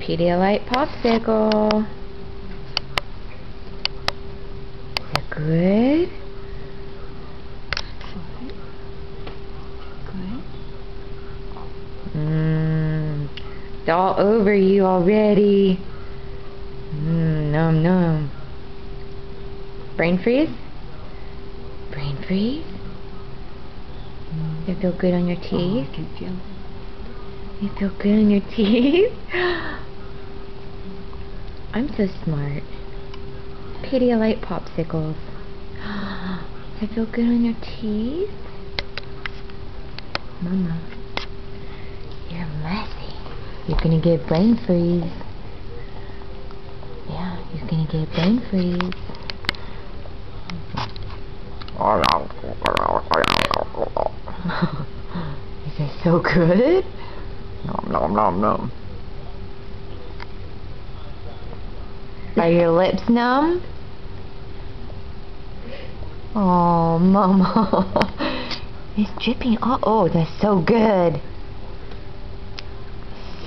Pedialyte popsicle. Is that good? It's all over you already. Nom nom. Brain freeze? Brain freeze? You feel good on your teeth? Oh, I can feel it. You feel good on your teeth? I'm so smart. Pedialyte popsicles. Does it feel good on your teeth? Mama, you're messy. You're gonna get brain freeze. Yeah, you're gonna get brain freeze. Is that so good? Nom nom nom nom. Are your lips numb? Oh, Mama. It's dripping. Oh, that's so good.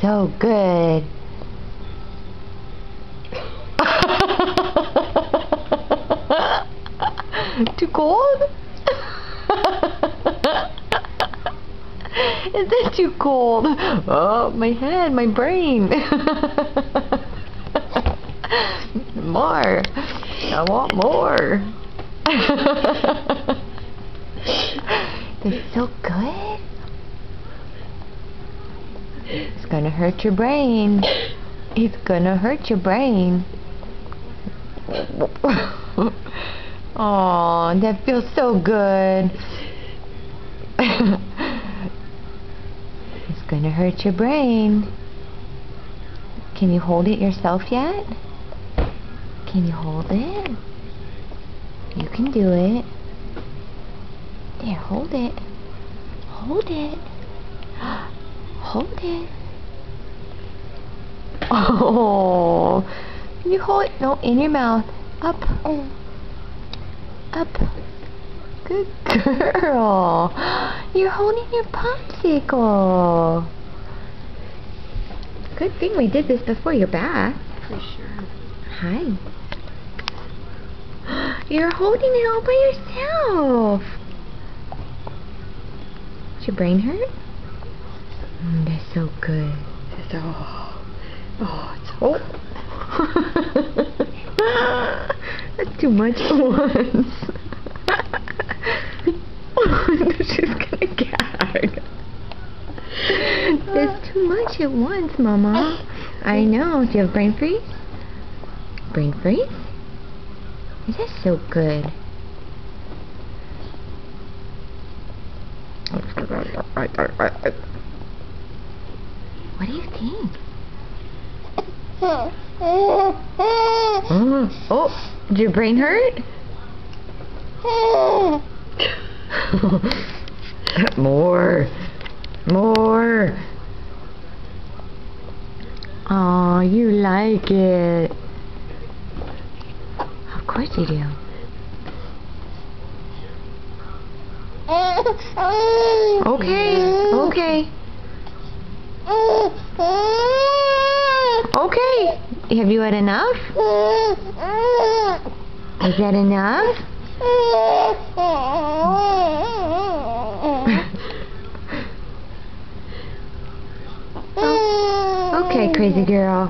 So good. Too cold? Is it too cold? Oh, my head, my brain. More. I want more. It's so good. It's gonna hurt your brain. It's gonna hurt your brain. Oh, that feels so good. It's gonna hurt your brain. Can you hold it yourself yet? Can you hold it? You can do it. There, hold it. Hold it. Hold it. Oh, can you hold it? No, in your mouth. Up. Up. Good girl. You're holding your popsicle. Good thing we did this before your bath. For sure. Hi. You're holding it all by yourself. Does your brain hurt? That's so good. It's it's That's too much at once. She's gonna gag. There's too much at once, Mama. I know. Do you have brain freeze? Brain freeze? Is that so good? What do you think? Oh, did your brain hurt? More. More. Oh, you like it. Of course you do. Okay, okay. Okay. Have you had enough? Is that enough? Okay, crazy girl.